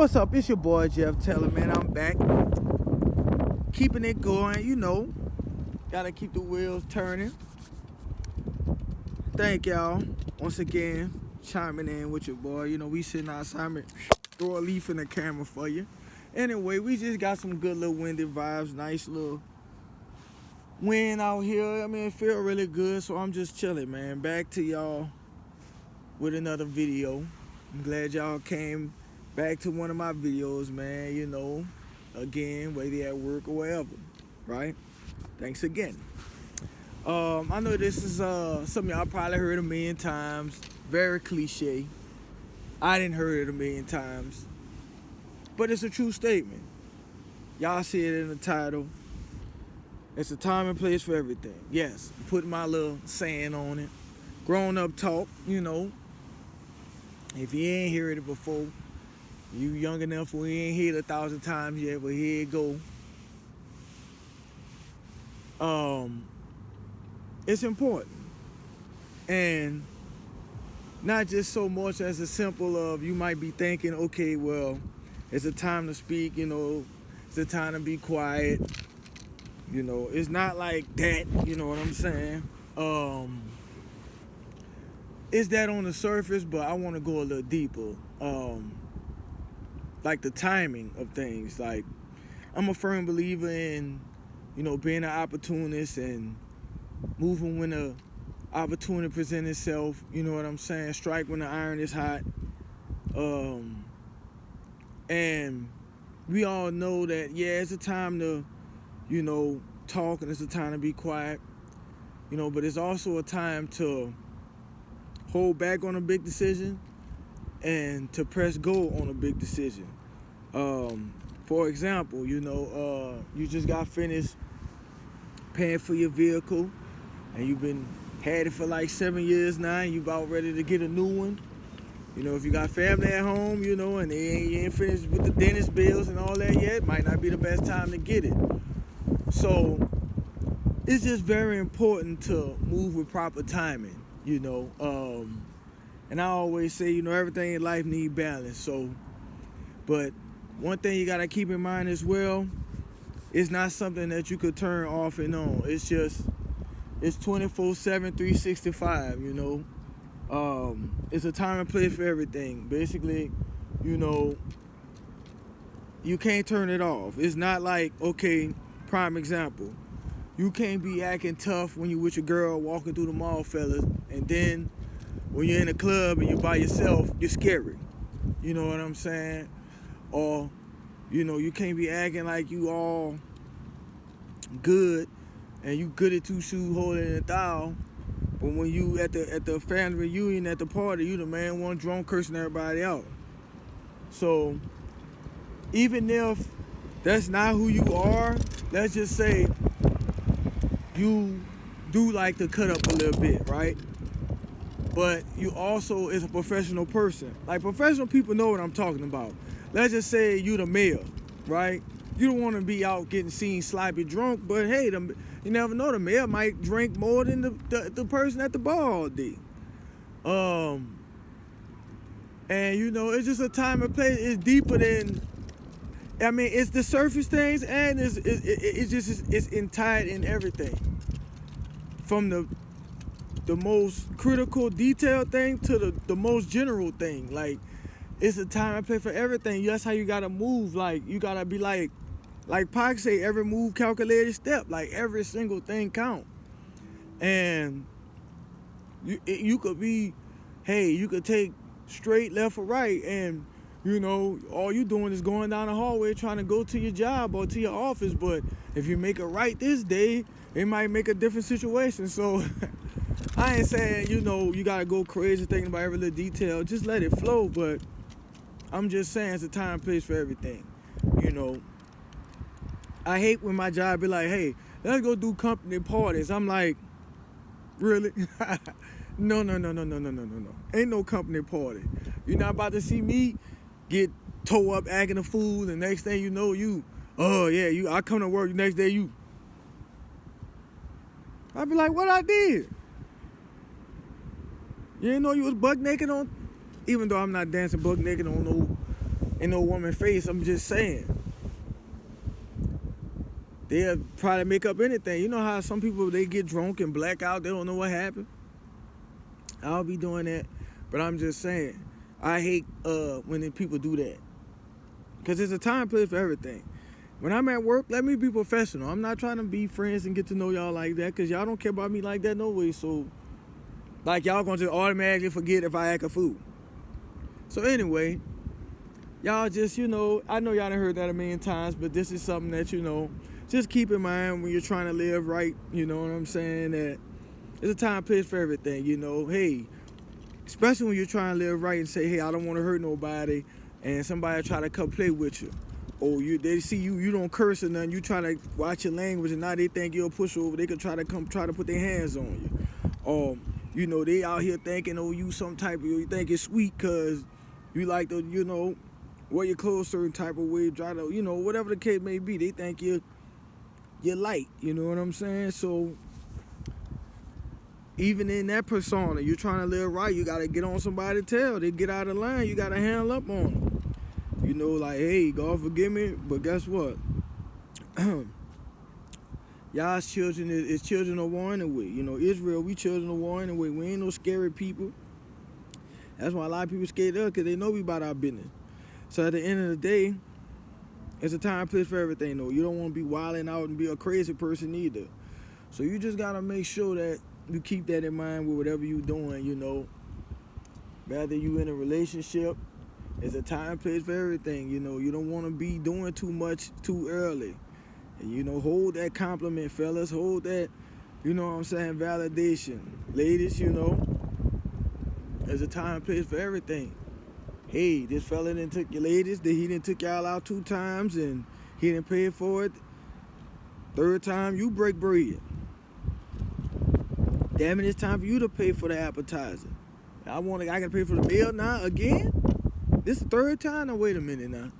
What's up? It's your boy Jeff Taylor, man. I'm back. Keeping it going, Gotta keep the wheels turning. Thank y'all once again chiming in with your boy. We sitting outside, throw a leaf in the camera for you. Anyway, we just got some good little windy vibes, nice little wind out here. It feel really good, so I'm just chilling, man. Back to y'all with another video. I'm glad y'all came back to one of my videos, man. Again, whether you're at work or wherever, right? Thanks again. I know this is something y'all probably heard a million times. Very cliche. I didn't heard it a million times, but it's a true statement. Y'all see it in the title. It's a time and place for everything. Yes, putting my little saying on it. Grown up talk, If you ain't heard it before, you young enough where you ain't heard it 1,000 times yet, but here it go. It's important. And not just so much as a simple of you might be thinking, okay, well, it's a time to speak, it's a time to be quiet. It's not like that, you know what I'm saying? It's that on the surface, but I want to go a little deeper. Like the timing of things. Like, I'm a firm believer in, being an opportunist and moving when the opportunity presents itself. You know what I'm saying? Strike when the iron is hot. And we all know that, yeah, it's a time to, talk, and it's a time to be quiet. But it's also a time to hold back on a big decision and to press go on a big decision. For example, you just got finished paying for your vehicle and you've been had it for like 7 years now and you about ready to get a new one. If you got family at home, and you ain't finished with the dentist bills and all that yet, it might not be the best time to get it. So it's just very important to move with proper timing, and I always say, everything in life needs balance. So, but one thing you gotta keep in mind as well, it's not something that you could turn off and on. It's 24/7, 365, It's a time and place for everything. Basically, you can't turn it off. It's not like, okay, prime example. You can't be acting tough when you with your girl walking through the mall, fellas, and then when you're in a club and you're by yourself, you're scary. You know what I'm saying? Or, you can't be acting like you all good and you good at two shoes holding a thou, but when you at the family reunion at the party, you the man one drunk cursing everybody out. So even if that's not who you are, let's just say you do like to cut up a little bit, right? But you also is a professional person. Like, professional people know what I'm talking about. Let's just say you the mayor, right? You don't want to be out getting seen sloppy drunk, but hey, you never know, the mayor might drink more than the person at the bar all day. And it's just a time and place. It's deeper than, it's the surface things, and it's entire in everything. From the most critical detailed thing to the most general thing. Like, it's a time and place for everything. That's how you gotta move. Like, you gotta be like Pac say, every move calculated step. Like, every single thing count. And you could be, hey, you could take straight left or right, and all you doing is going down the hallway trying to go to your job or to your office. But if you make a right this day, it might make a different situation. So I ain't saying, you gotta go crazy thinking about every little detail. Just let it flow. But I'm just saying, it's a time and place for everything. I hate when my job be like, hey, let's go do company parties. I'm like, really? No. Ain't no company party. You're not about to see me get toe up acting a fool, and next thing you know, I come to work the next day, I be like, what I did? You didn't know you was buck naked on? Even though I'm not dancing buck naked on no in no woman's face. I'm just saying. They'll probably make up anything. You know how some people, they get drunk and black out, they don't know what happened? I'll be doing that. But I'm just saying, I hate when people do that. Because there's a time and place for everything. When I'm at work, let me be professional. I'm not trying to be friends and get to know y'all like that, because y'all don't care about me like that no way. So, like, y'all gonna just automatically forget if I act a fool. So anyway, y'all just, I know y'all done heard that a million times, but this is something that, just keep in mind when you're trying to live right. You know what I'm saying? That there's a time and place for everything, Hey, especially when you're trying to live right and say, hey, I don't want to hurt nobody, and somebody try to come play with you. Or they see you don't curse or nothing, you try to watch your language, and now they think you're a pushover. They could try to put their hands on you. They out here thinking, you some type of, you think it's sweet because you like to, wear your clothes certain type of way, try to, whatever the case may be. They think you're light, you know what I'm saying? So even in that persona, you're trying to live right, you got to get on somebody's tail. They get out of line, you got to handle up on them. Like, hey, God forgive me, but guess what? Y'all's children is children of war anyway. Israel, we children of war anyway. We ain't no scary people. That's why a lot of people scared of us, because they know we about our business. So at the end of the day, it's a time and place for everything, though. You don't want to be wilding out and be a crazy person either. So you just got to make sure that you keep that in mind with whatever you're doing, Whether you in a relationship, it's a time and place for everything, You don't want to be doing too much too early. And, hold that compliment, fellas. Hold that, validation. Ladies, there's a time and place for everything. Hey, this fella didn't took your ladies, he didn't took y'all out 2 times and he didn't pay for it. 3rd time, you break bread. Damn it, it's time for you to pay for the appetizer. I gotta pay for the meal now again? This is the 3rd time? Now wait a minute now.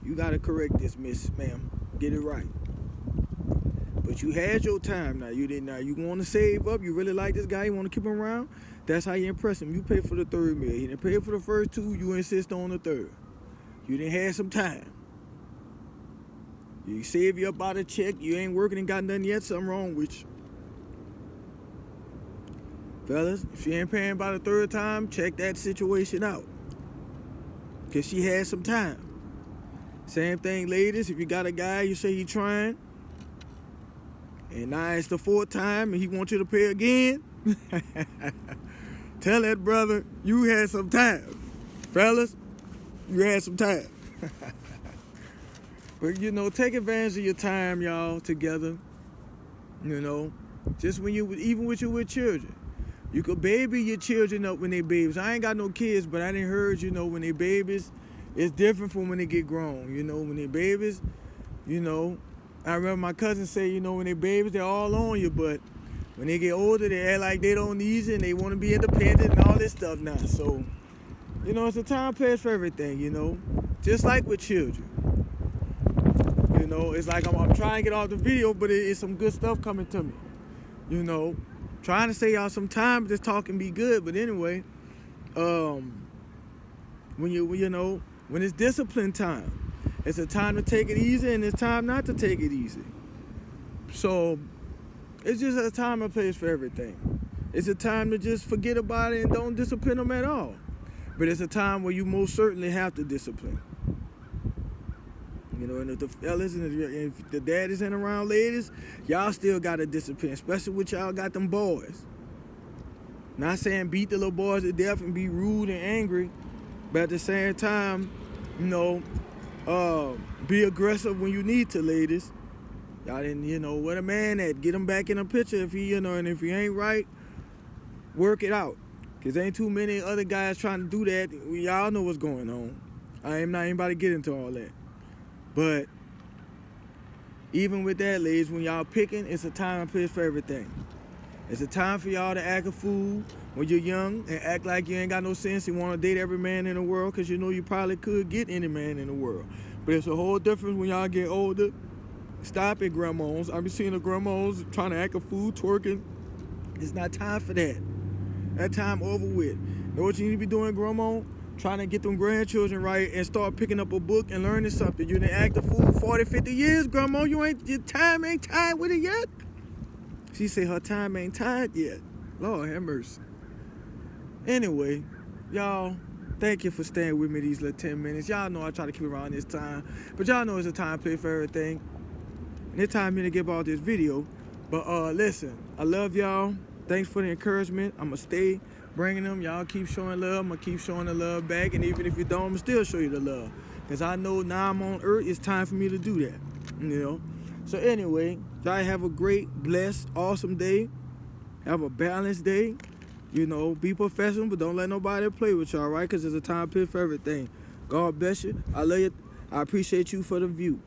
You gotta correct this, ma'am. Get it right. But you had your time now. You didn't. Now you want to save up. You really like this guy. You want to keep him around. That's how you impress him. You pay for the 3rd meal. He didn't pay for the first 2. You insist on the 3rd. You didn't have some time. You save you up out a check. You ain't working and got nothing yet. Something wrong with you. Fellas, if she ain't paying by the 3rd time, check that situation out. Because she had some time. Same thing, ladies. If you got a guy, you say he trying, and now it's the 4th time and he wants you to pay again, tell that brother you had some time. Fellas, you had some time. But, take advantage of your time, y'all, together. Just when even with children. You could baby your children up when they babies. I ain't got no kids, but I done heard, when they babies, it's different from when they get grown. When they babies, I remember my cousin say, when they babies, they're all on you, but when they get older, they act like they don't need you and they want to be independent and all this stuff now. So, it's a time and place for everything, just like with children. It's like I'm trying to get off the video, but it's some good stuff coming to me. Trying to say y'all some time, this talk can be good, but anyway, when it's discipline time, it's a time to take it easy and it's time not to take it easy. So it's just a time and place for everything. It's a time to just forget about it and don't discipline them at all. But it's a time where you most certainly have to discipline. And if the fellas and if the daddies ain't around, ladies, y'all still got to discipline, especially with y'all got them boys. Not saying beat the little boys to death and be rude and angry, but at the same time, be aggressive when you need to, ladies. Y'all didn't, where the man at? Get him back in the picture if he, and if he ain't right, work it out. Because ain't too many other guys trying to do that. Y'all know what's going on. I ain't about to get into all that. But even with that, ladies, when y'all picking, it's a time and place for everything. It's a time for y'all to act a fool when you're young and act like you ain't got no sense. You want to date every man in the world because you probably could get any man in the world. But it's a whole difference when y'all get older. Stop it, grandmas. I be seeing the grandmas trying to act a fool, twerking. It's not time for that. That time over with. Know what you need to be doing, grandma? trying to get them grandchildren right and start picking up a book and learning something. You done act a fool 40, 50 years, grandma. Your time ain't tied with it yet. She said her time ain't tied yet. Lord have mercy. Anyway, y'all, thank you for staying with me these little 10 minutes. Y'all know I try to keep around this time, but y'all know it's a time play for everything. And it's time for me to get about this video. But listen, I love y'all. Thanks for the encouragement. I'ma stay bringing them. Y'all keep showing love. I'ma keep showing the love back. And even if you don't, I'ma still show you the love. Because I know now I'm on earth, it's time for me to do that. You know? So anyway, y'all have a great, blessed, awesome day. Have a balanced day. You know, be professional, but don't let nobody play with y'all, right? Because there's a time pit for everything. God bless you. I love you. I appreciate you for the view.